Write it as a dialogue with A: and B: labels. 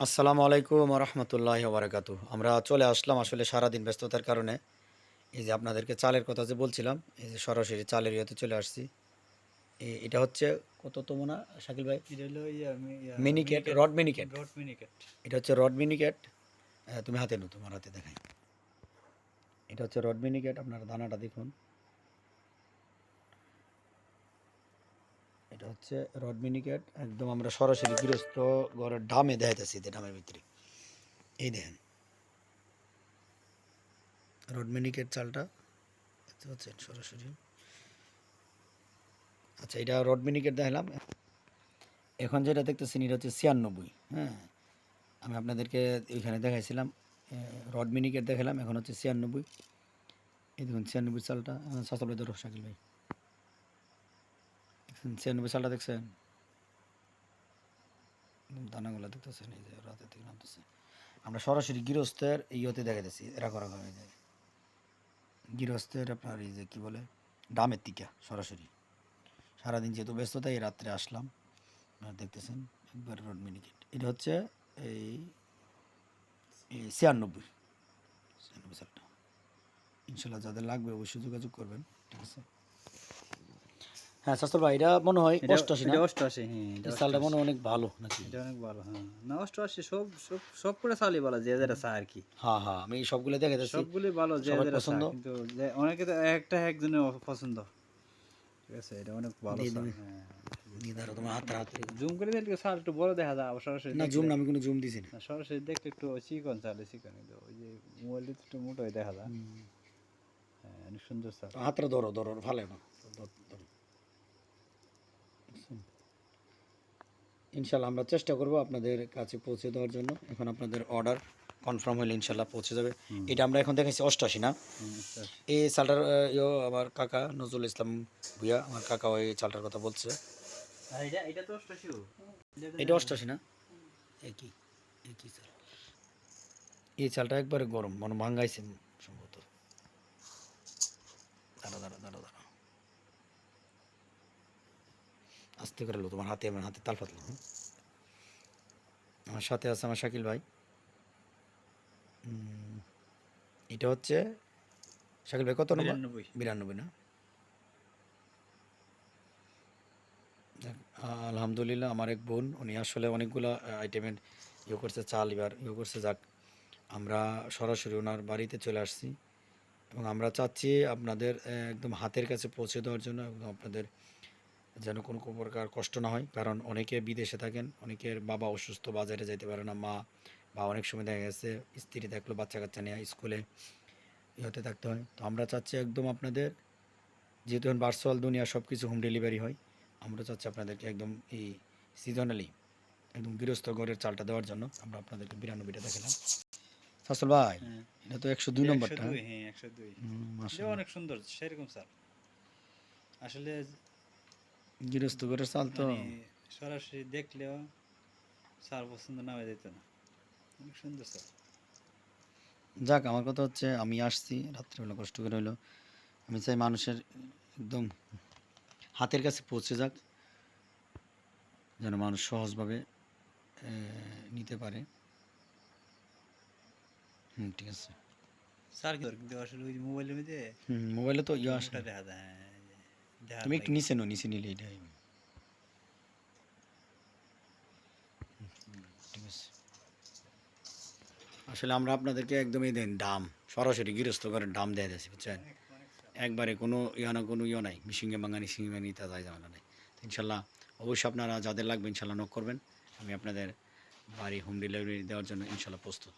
A: আসসালামু আলাইকুম রহমতুল্লাহ বারাকাতু। আমরা চলে আসলাম আসলে সারাদিন ব্যস্ততার কারণে। এই যে আপনাদেরকে চালের কথা যে বলছিলাম, এই যে সরাসরি চালের ইয়েতে চলে আসছি। এটা হচ্ছে কততম না শাকিল ভাই?
B: এটা হলো
A: মিনিকেট,
B: মিনিকেট।
A: রড মিনিকেট।
B: রড মিনিকেট।
A: এটা হচ্ছে রড মিনিকেট। তুমি হাতে নো, তোমার হাতে দেখাই। এটা হচ্ছে রড মিনিকেট, আপনারা দানাটা দেখুন। এটা হচ্ছে রড মিনিকেট, একদম আমরা সরাসরি গৃহস্থ ঘরের ডামে দেখাইতেছি, ডামের ভিতরে এই দেখেন রড মিনিকেট চালটা দেখতে পাচ্ছেন সরাসরি। আচ্ছা, এটা রড মিনিকেট দেখালাম। এখন যেটা দেখতেছেন এটা হচ্ছে 96। হ্যাঁ, আমি আপনাদেরকে এইখানে দেখাইছিলাম রড মিনিকেট দেখালাম, এখন হচ্ছে 96। এই দেখুন 96 সালটা। সাসাল ভাই ধরো, শাকিল ভাই 96 সালটা দেখছেন? দানাগুলো দেখতেছেন, এই যে রাতে থেকে নামতেছে। আমরা সরাসরি গৃহস্থের ইয়েতে দেখাইতেছি, এরা করা হয়ে যায় গৃহস্থের আপনার এই যে কী বলে ডামের টিকা সরাসরি। সারাদিন যেহেতু ব্যস্ততা, এই রাত্রে আসলাম, আপনারা দেখতেছেন একবার রড মিনিকেট। এটা হচ্ছে এই 96 সালটা। ইনশাল্লাহ যাদের লাগবে অবশ্যই যোগাযোগ করবেন, ঠিক আছে? হ্যাঁ শাস্তর ভাই, এটা মনে হয়
B: এটা
A: 88 না?
B: এটা 88। হ্যাঁ, এটা
A: এই চালটা
B: 88।
A: মনে হয় অনেক ভালো নাকি?
B: এটা অনেক ভালো। হ্যাঁ, না 88 সব সব সব করে চালই ভালো, যে যেটা চায় আর কি।
A: হ্যাঁ হ্যাঁ, আমি সবগুলো দেখে যাচ্ছি,
B: সবগুলি ভালো যে
A: সবাই
B: যেটা
A: পছন্দ।
B: চায়, কিন্তু যে অনেকে তো একটা একজনের পছন্দ। ঠিক আছে, এটা অনেক ভালো
A: দিয়ে
B: চাল।
A: দেবে,
B: হ্যাঁ,
A: দিয়ে ধরো তোমার হাতে হাতে।
B: জুম করে দেখলে চাল একটু বড় দেখা যায়, আবার সরাসরি
A: না জুম
B: দেখলে
A: না, আমি কোনো জুম দিছি না।
B: না, সরাসরি দেখলে একটু চিকন চাল, চিকন, কিন্তু ওই যে মোবাইলে তো একটু মোটাই দেখা যায়। হ্যাঁ, অনেক সুন্দর চাল।
A: হাতটা ধরো ধরো, ভালো না? ধরো। ইনশাল্লাহ আমরা চেষ্টা করব আপনাদের কাছে পৌঁছে দেওয়ার জন্য। এখন আপনাদের অর্ডার কনফার্ম হলে ইনশাল্লাহ পৌঁছে যাবে। এটা আমরা এখন দেখাচ্ছি 88 না? এই চালটার আমার কাকা নজরুল ইসলাম ভুইয়া, আমার কাকা ওই চালটার কথা বলছে।
B: এটা তো 88।
A: এটা 88 না? একই একই চাল। এই চালটা একবারে গরম, মানে ভাঙ্গাইছে সম্ভবত। দাঁড়া দাঁড়া দাঁড়া দাঁড়া, আস্তে করে লো, তোমার হাতে, আমার হাতে তাল পাতলো। আমার সাথে আছে আমার শাকিল ভাই। এটা হচ্ছে শাকিল ভাই কত নম্বর? 92 না? যাক, আলহামদুলিল্লাহ, আমার এক বোন, উনি আসলে অনেকগুলো আইটেমের ইয়ে করছে, চাল এবার ইয়ে করছে। যাক, আমরা সরাসরি ওনার বাড়িতে চলে আসছি এবং আমরা চাচ্ছি আপনাদের একদম হাতের কাছে পৌঁছে দেওয়ার জন্য, এবং আপনাদের যেন কোনো প্রকার কষ্ট না হয়। কারণ অনেকে বিদেশে থাকেন, অনেকের বাবা অসুস্থ, বাজারে যাইতে পারে না, মা বা অনেক সময় দেখা গেছে স্ত্রী থাকলো, বাচ্চা কাচ্চা নিয়ে স্কুলে ইয়েতে থাকতে হয়। তো আমরা চাচ্ছি একদম আপনাদের, যেহেতু এখন ভার্চুয়াল দুনিয়া, সব কিছু হোম ডেলিভারি হয়, আমরা চাচ্ছি আপনাদেরকে একদম এই সিজনালি একদম গৃহস্থ ঘরের চালটা দেওয়ার জন্য আমরা আপনাদেরকে 92টা দেখালাম। শাসল ভাই,
B: হ্যাঁ,
A: এটা তো 102 নম্বরটা।
B: 102। হ্যাঁ, 102। এটা
A: মাশাআল্লাহ,
B: অনেক সুন্দর সেরকম চাল। আসলে
A: গৃহস্থ ঘরের চাল তো।
B: মানে সরাসরি দেখলেও চাল পছন্দ না হয়ে যেত না। অনেক সুন্দর চাল।
A: যাক, আমার কথা হচ্ছে আমি আসছি রাত্রিবেলা, কষ্ট করে হইলো। আমি চাই মানুষের একদম হাতের কাছে পৌঁছে যাক, যেন মানুষ সহজভাবে নিতে পারে। ঠিক আছে।
B: চাল কিন্তু আসলে ওই মোবাইলের মধ্যে
A: মোবাইলে তো ইয়ে আসে
B: মোটা
A: না।
B: দেখা যায়। হ্যাঁ, দেখার
A: তুমি একটু
B: লাগে।
A: নিচে নো, নিচে নিলে এটাই ঠিক আছে। আসলে আমরা আপনাদেরকে একদমই দেন দাম, সরাসরি গৃহস্থ করে দাম দিয়ে দিয়েছি, বুঝছেন?
B: অনেক অনেক চাল।
A: একবারে কোনো ইয়ে না, কোনো ইয়ে নাই, মিশিংয়ে বাঙানি সিঙ্গে বাঙানি তা যায় ঝামেলা নাই। তো ইনশাল্লাহ অবশ্যই আপনারা যাদের লাগবে ইনশাল্লাহ নক করবেন। আমি আপনাদের বাড়ি হোম ডেলিভারি দেওয়ার জন্য ইনশাল্লাহ প্রস্তুত।